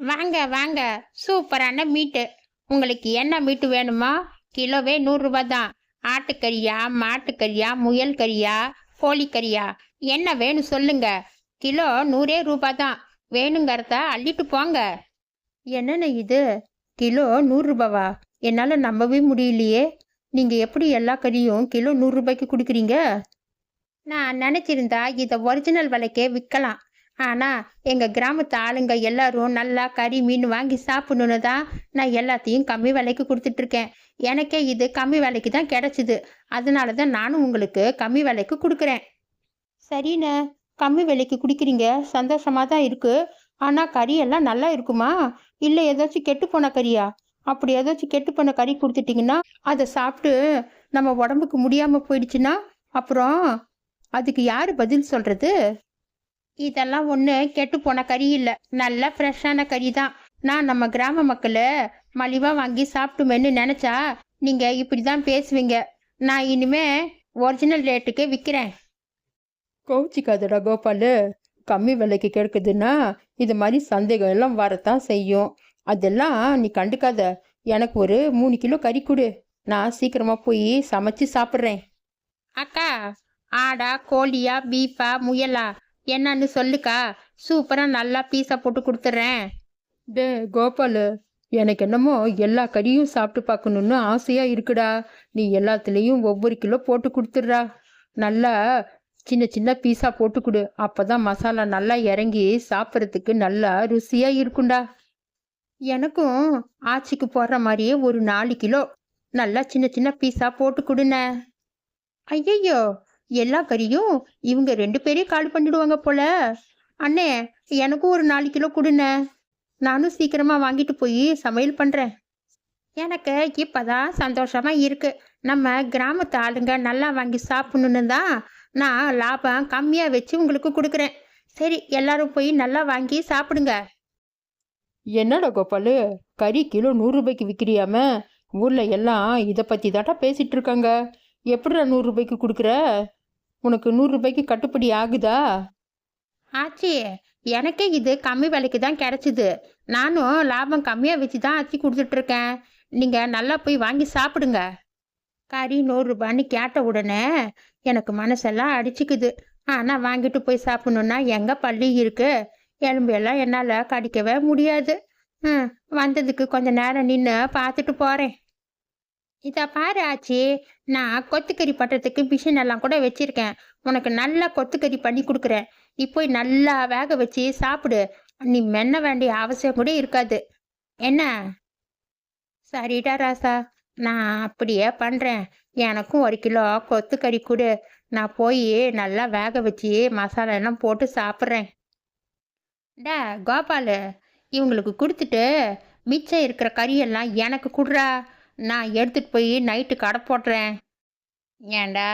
வாங்க வாங்க, சூப்பரான மீட்டு. உங்களுக்கு என்ன மீட்டு வேணுமா? கிலோவே 100 ரூபா தான். ஆட்டுக்கறியா, மாட்டுக்கறியா, முயல் கறியா, கோழிக்கறியா, என்ன வேணும் சொல்லுங்க. கிலோ 100 ரூபா தான். வேணுங்கிறத அள்ளிட்டு போங்க. என்னென்ன இது? கிலோ 100 ரூபாவா? என்னால் நம்பவே முடியலையே. நீங்கள் எப்படி எல்லா கறியும் கிலோ 100 ரூபாய்க்கு கொடுக்குறீங்க? நான் நினச்சிருந்தா இதை ஒரிஜினல் விலைக்கே விற்கலாம். ஆனால் எங்கள் கிராமத்து ஆளுங்க எல்லாரும் நல்லா கறி மீன் வாங்கி சாப்பிடணுன்னு தான் நான் எல்லாத்தையும் கம்மி விலைக்கு கொடுத்துட்ருக்கேன். எனக்கே இது கம்மி விலைக்கு தான் கிடச்சிது. அதனால தான் நானும் உங்களுக்கு கம்மி விலைக்கு கொடுக்குறேன். சரிண்ணே, கம்மி விலைக்கு குடிக்கிறீங்க, சந்தோஷமாக தான் இருக்குது. ஆனால் கறியெல்லாம் நல்லா இருக்குமா? இல்லை ஏதாச்சும் கெட்டு போன கறியா? அப்படி ஏதாச்சும் கெட்டு போன கறி கொடுத்துட்டிங்கன்னா அதை சாப்பிட்டு நம்ம உடம்புக்கு முடியாமல் போயிடுச்சுன்னா அப்புறம் அதுக்கு யார் பதில் சொல்கிறது? இதெல்லாம் ஒன்று கெட்டு போன கறி இல்லை, நல்ல ஃப்ரெஷ்ஷான கறி தான். நான் நம்ம கிராம மக்களை மலிவாக வாங்கி சாப்பிட்டுமேன்னு நினச்சா நீங்கள் இப்படி தான் பேசுவீங்க. நான் இனிமே ஒரிஜினல் ரேட்டுக்கே விற்கிறேன். கோச்சிக்காதடா கோபாலு. கம்மி விலைக்கு கிடைக்குதுன்னா இது மாதிரி சந்தேகம் எல்லாம் வரத்தான் செய்யும். அதெல்லாம் நீ கண்டுக்காத. எனக்கு ஒரு 3 கிலோ கறி கொடு. நான் சீக்கிரமாக போய் சமைச்சு சாப்பிட்றேன். அக்கா, ஆடா, கோழியா, பீஃபா, முயலா, என்னன்னு சொல்லுக்கா. சூப்பராக நல்லா பீஸா போட்டு கொடுத்துட்றேன். டே கோபாலு, எனக்கு என்னமோ எல்லா கறியும் சாப்பிட்டு பார்க்கணுன்னு ஆசையாக இருக்குடா. நீ எல்லாத்துலேயும் ஒவ்வொரு கிலோ போட்டு கொடுத்துட்றா. நல்லா சின்ன சின்ன பீஸா போட்டு கொடு. அப்போ தான் மசாலா நல்லா இறங்கி சாப்பிட்றதுக்கு நல்லா ருசியாக இருக்கும்டா. எனக்கும் ஆச்சிக்கு போடுற மாதிரியே ஒரு 4 கிலோ நல்லா சின்ன சின்ன பீஸா போட்டு கொடுண்ணே. ஐயையோ, எல்லா கறியும் இவங்க 2 பேரையும் காலி பண்ணிடுவாங்க போல. அண்ணே, எனக்கும் ஒரு 4 கிலோ கொடுண்ணே. நானும் சீக்கிரமா வாங்கிட்டு போய் சமையல் பண்றேன். எனக்கு இப்பதான் சந்தோஷமா இருக்கு. நம்ம கிராமத்து ஆளுங்க நல்லா வாங்கி சாப்பிடணுன்னு தான் நான் லாபம் கம்மியா வச்சு உங்களுக்கு கொடுக்குறேன். சரி, எல்லாரும் போய் நல்லா வாங்கி சாப்பிடுங்க. என்னடா கோபாலு, கறி கிலோ 100 ரூபாய்க்கு விற்கிறியாம? ஊரில் எல்லாம் இதை பற்றி தாட்டா பேசிகிட்டு இருக்காங்க. எப்படிடா 100 ரூபாய்க்கு கொடுக்குற? உனக்கு 100 ரூபாய்க்கு கட்டுப்படி ஆகுதா? ஆச்சி, எனக்கே இது கம்மி விலைக்கு தான் கிடைச்சிது. நானும் லாபம் கம்மியாக வச்சு தான் ஆச்சி கொடுத்துட்ருக்கேன். நீங்கள் நல்லா போய் வாங்கி சாப்பிடுங்க. கறி 100 ரூபான்னு கேட்ட உடனே எனக்கு மனசெல்லாம் அடிச்சுக்குது. ஆனால் வாங்கிட்டு போய் சாப்பிடணுன்னா எங்கே பள்ளி இருக்கு? எலும்பெல்லாம் என்னால் கடிக்கவே முடியாது. வந்ததுக்கு கொஞ்ச நேரம் நின்று பார்த்துட்டு போகிறேன். இதை பாரு ஆச்சி, நான் கொத்துக்கறி பட்டுறதுக்கு மிஷின் எல்லாம் கூட வச்சிருக்கேன். உனக்கு நல்லா கொத்துக்கறி பண்ணி கொடுக்குறேன். நீ போய் நல்லா வேக வச்சு சாப்பிடு. நீ மென்ன வேண்டிய அவசியம் கூட இருக்காது. என்ன? சரிடா ராசா, நான் அப்படியே பண்ணுறேன். எனக்கும் 1 கிலோ கொத்துக்கறி கொடு. நான் போய் நல்லா வேக வச்சு மசாலா எல்லாம் போட்டு சாப்பிட்றேன். டா கோபாலு, இவங்களுக்கு கொடுத்துட்டு மிச்சம் இருக்கிற கறியெல்லாம் எனக்கு கொடுறா. நான் எடுத்துகிட்டு போய் நைட்டு கடை போடுறேன். ஏண்டா,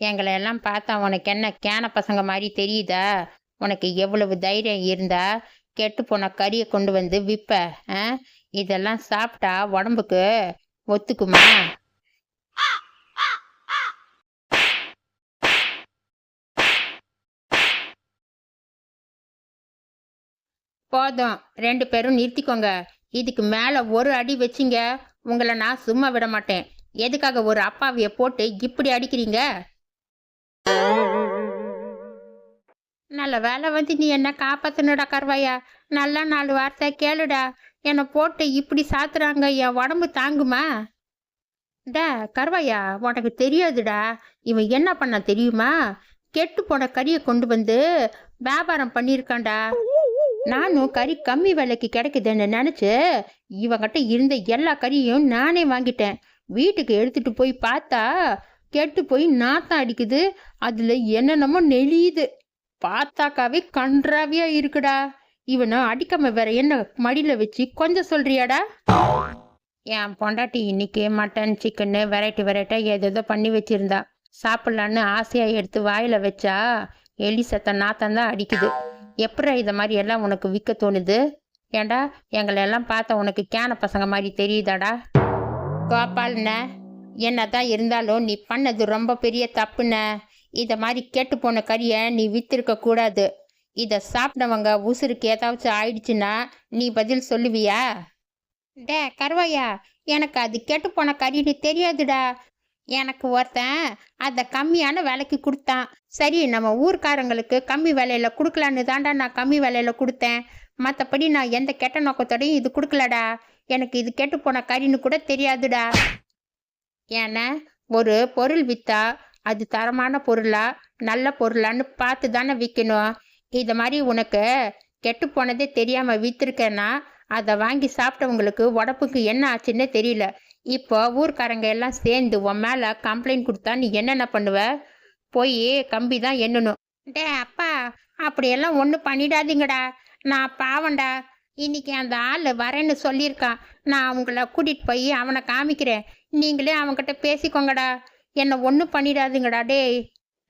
எங்களை எல்லாம் பார்த்தா உனக்கு என்ன கேன பசங்க மாதிரி தெரியுதா? உனக்கு எவ்வளவு தைரியம் இருந்தா கெட்டு போன கறியை கொண்டு வந்து விற்ப? இதெல்லாம் சாப்பிட்டா உடம்புக்கு ஒத்துக்குமா? போதும், 2 பேரும் நிறுத்திக்கோங்க. இதுக்கு மேலே ஒரு அடி வச்சிங்க, உங்களை நான் சும்மா விட மாட்டேன். எதுக்காக ஒரு அப்பாவிய போட்டு இப்படி அடிக்கிறீங்க? நல்ல வேலை வந்து நீ என்ன காப்பாத்தணுடா கருவாயா. நல்லா 4 வார்த்தை கேளுடா. என்னை போட்டு இப்படி சாத்துறாங்க, என் உடம்பு தாங்குமா? டா கருவாயா, உனக்கு தெரியாதுடா. இவன் என்ன பண்ண தெரியுமா? கெட்டு போன கறியை கொண்டு வந்து வியாபாரம் பண்ணியிருக்கான்டா. நானும் கறி கம்மி விலைக்கு கிடைக்குதுன்னு நினச்சி இவங்கிட்ட இருந்த எல்லா கறியும் நானே வாங்கிட்டேன். வீட்டுக்கு எடுத்துட்டு போய் பார்த்தா கெட்டு போய் நாத்தம் அடிக்குது. அதில் என்னென்னமோ நெளியுது. பார்த்தாக்காவே கன்றாவியா இருக்குடா. இவனை அடிக்காம வேற என்ன மடியில் வச்சு கொஞ்சம் சொல்றியாடா? என் பொண்டாட்டி இன்னைக்கு மட்டன் சிக்கன்னு வெரைட்டியாக ஏதோ பண்ணி வச்சிருந்தா. சாப்பிட்லான்னு ஆசையாக எடுத்து வாயில் வச்சா எலி சத்த நாத்தம் தான் அடிக்குது. எப்படா இதை மாதிரி எல்லாம் உனக்கு விற்க தோணுது? ஏண்டா, எங்களை எல்லாம் பார்த்தா உனக்கு கேன பசங்க மாதிரி தெரியுதாடா? கோபால்ண்ண, என்னதான் இருந்தாலும் நீ பண்ணது ரொம்ப பெரிய தப்புண்ண. இதை மாதிரி கெட்டு போன கறியை நீ வித்திருக்க கூடாது. இதை சாப்பிட்டவங்க உசுருக்கு ஏதாச்சும் ஆயிடுச்சுன்னா நீ பதில் சொல்லுவியா? டே கருவாயா, எனக்கு அது கெட்டு போன கறின்னு தெரியாதுடா. எனக்கு ஒருத்தன் அதை கம்மியான விலைக்கு கொடுத்தான். சரி, நம்ம ஊர்க்காரங்களுக்கு கம்மி விலையில கொடுக்கலான்னு தாண்டா நான் கம்மி விலையில கொடுத்தேன். மற்றபடி நான் எந்த கெட்ட நோக்கத்தோடையும் இது கொடுக்கலடா. எனக்கு இது கெட்டு போன கறின்னு கூட தெரியாதுடா. ஏன்னா ஒரு பொருள் விற்றா அது தரமான பொருளா நல்ல பொருளான்னு பார்த்து தானே விற்கணும். இது மாதிரி உனக்கு கெட்டு போனதே தெரியாமல் விற்றுருக்கேன்னா அதை வாங்கி சாப்பிட்டவங்களுக்கு உடம்புக்கு என்ன ஆச்சுன்னே தெரியல. இப்போ ஊர்க்காரங்க எல்லாம் சேர்ந்து உன் மேலே கம்ப்ளைண்ட் கொடுத்தா நீ என்னென்ன பண்ணுவ? போய் கம்பி தான் எண்ணணும். டே அப்பா, அப்படியெல்லாம் ஒன்றும் பண்ணிடாதீங்கடா. நான் பாவண்டா. இன்னைக்கு அந்த ஆள் வரேன்னு சொல்லியிருக்கான். நான் அவங்கள கூட்டிகிட்டு போய் அவனை காமிக்கிறேன். நீங்களே அவன்கிட்ட பேசிக்கோங்கடா. என்னை ஒன்றும் பண்ணிடாதீங்கடா. டேய்,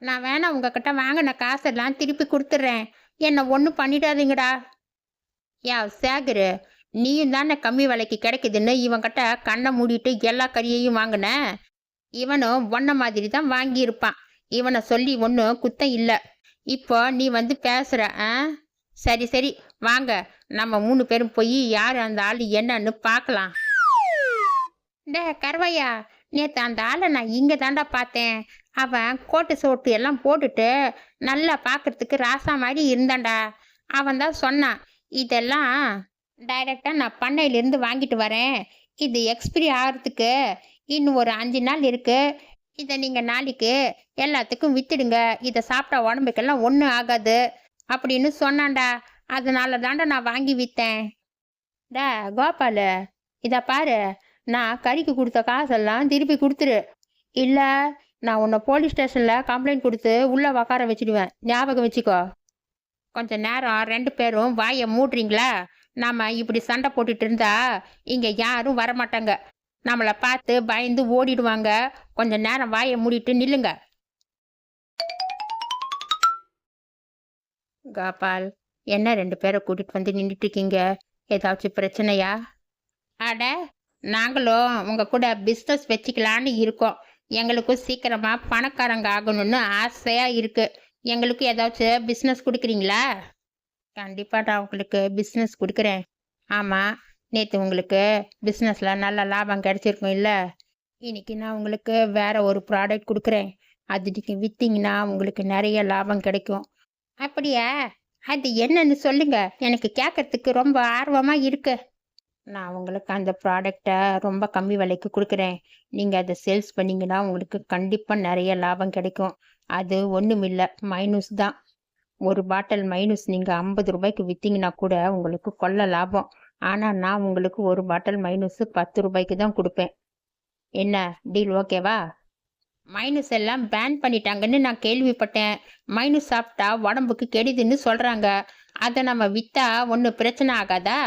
நான் வேணா உங்ககிட்ட வாங்கின காசெல்லாம் திருப்பி கொடுத்துட்றேன். என்னை ஒன்றும் பண்ணிடாதீங்கடா. யா சேகரு, நீயும் தானே கம்மி விலைக்கு கிடைக்குதுன்னு இவன்கிட்ட கண்ணை மூடிட்டு எல்லா கறியையும் வாங்கின. இவனும் ஒன்ன மாதிரி தான் வாங்கியிருப்பான். இவனை சொல்லி ஒன்றும் குத்தம் இல்லை. இப்போ நீ வந்து பேசுகிற. சரி சரி, வாங்க நம்ம 3 பேரும் போய் யார் அந்த ஆள் என்னன்னு பார்க்கலாம். டே கருவையா, நேற்று அந்த ஆளை நான் இங்கே தாண்டா பார்த்தேன். அவன் கோட்டு சோட்டு எல்லாம் போட்டுட்டு நல்லா பார்க்கறதுக்கு ராசா மாதிரி இருந்தான்டா. அவன் தான் சொன்னான், இதெல்லாம் டைரெக்டாக நான் பண்ணையிலேருந்து வாங்கிட்டு வரேன். இது எக்ஸ்பிரி ஆகிறதுக்கு இன்னும் ஒரு 5 நாள் இருக்குது. இதை நீங்கள் நாளைக்கு எல்லாத்துக்கும் விற்றுடுங்க. இதை சாப்பிட்டா உடம்புக்கெல்லாம் ஒன்றும் ஆகாது அப்படின்னு சொன்னான்டா. அதனால தாண்டா நான் வாங்கி விற்றேன். டா கோபால், இதை பாரு, நான் கறிக்கு கொடுத்த காசெல்லாம் திருப்பி கொடுத்துரு. இல்லை நான் உன்னை போலீஸ் ஸ்டேஷனில் கம்ப்ளைண்ட் கொடுத்து உள்ளே உக்கார வச்சுடுவேன். ஞாபகம் வச்சுக்கோ. கொஞ்ச நேரம் 2 பேரும் வாயை மூடுறீங்களா? நாம் இப்படி சண்டை போட்டுட்டு இருந்தா இங்கே யாரும் வரமாட்டாங்க. நம்மளை பார்த்து பயந்து ஓடிடுவாங்க. கொஞ்ச நேரம் வாயை மூடிட்டு நில்லுங்க. கோபால், என்ன 2 பேரை கூட்டிகிட்டு வந்து நின்றுட்டு இருக்கீங்க? ஏதாச்சும் பிரச்சனையா? அட, நாங்களும் உங்கள் கூட பிஸ்னஸ் வச்சுக்கலான்னு இருக்கோம். எங்களுக்கும் சீக்கிரமாக பணக்காரங்க ஆகணும்னு ஆசையாக இருக்குது. எங்களுக்கு ஏதாச்சும் பிஸ்னஸ் கொடுக்குறீங்களா? கண்டிப்பாக நான் உங்களுக்கு பிஸ்னஸ் கொடுக்குறேன். ஆமாம், நேற்று உங்களுக்கு பிஸ்னஸில் நல்ல லாபம் கிடச்சிருக்கும் இல்லை? இன்னைக்கு நான் உங்களுக்கு வேற ஒரு ப்ராடக்ட் கொடுக்குறேன். அது நீங்கள் விற்றீங்கன்னா உங்களுக்கு நிறைய லாபம் கிடைக்கும். அப்படியா? அது என்னன்னு சொல்லுங்க, எனக்கு கேட்கறதுக்கு ரொம்ப ஆர்வமாக இருக்கு. நான் உங்களுக்கு அந்த ப்ராடக்டை ரொம்ப கம்மி விலைக்கு கொடுக்குறேன். நீங்கள் அதை சேல்ஸ் பண்ணிங்கன்னா உங்களுக்கு கண்டிப்பாக நிறைய லாபம் கிடைக்கும். அது ஒன்றும் இல்லை, மைனஸ் தான். ஒரு பாட்டில் மைனஸ் நீங்கள் 50 ரூபாய்க்கு விற்றீங்கன்னா கூட உங்களுக்கு கொள்ள லாபம். ஆனால் நான் உங்களுக்கு ஒரு பாட்டில் மைனஸ் 10 ரூபாய்க்கு தான் கொடுப்பேன். என்ன டீல் ஓகேவா? மைனஸ் எல்லாம் பேன் பண்ணிட்டாங்கன்னு நான் கேள்விப்பட்டேன். மைனஸ் சாப்பிட்டா உடம்புக்கு கெடுதுன்னு சொல்கிறாங்க. அதை நம்ம விற்றா ஒன்றும் பிரச்சனை ஆகாதா?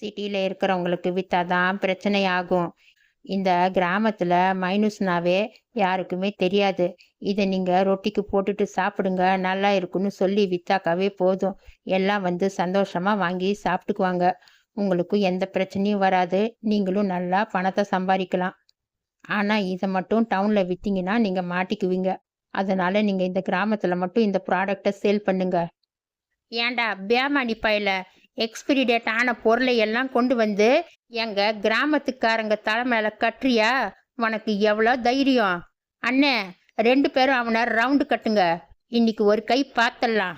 சிட்டியில் இருக்கிறவங்களுக்கு விற்றாதான் பிரச்சனை ஆகும். இந்த கிராமத்தில் மைனஸ்னாவே யாருக்குமே தெரியாது. இதை நீங்கள் ரொட்டிக்கு போட்டுட்டு சாப்பிடுங்க, நல்லா இருக்குன்னு சொல்லி விற்றாக்காவே போதும். எல்லாம் வந்து சந்தோஷமாக வாங்கி சாப்பிட்டுக்குவாங்க. உங்களுக்கும் எந்த பிரச்சனையும் வராது. நீங்களும் நல்லா பணத்தை சம்பாதிக்கலாம். ஆனால் இதை மட்டும் டவுனில் விற்றீங்கன்னா நீங்கள் மாட்டிக்குவீங்க. அதனால் நீங்கள் இந்த கிராமத்தில் மட்டும் இந்த ப்ராடக்டை சேல் பண்ணுங்க. ஏண்டா பேமானி பையில, எக்ஸ்பிரி டேட் ஆன பொருளை எல்லாம் கொண்டு வந்து எங்கள் கிராமத்துக்காரங்க தலை மேலே கட்டுறியா? உனக்கு எவ்வளோ தைரியம்? அண்ணே, 2 பேரும் அவனை ரவுண்டு கட்டுங்க. இன்னைக்கு ஒரு கை பார்த்தலாம்.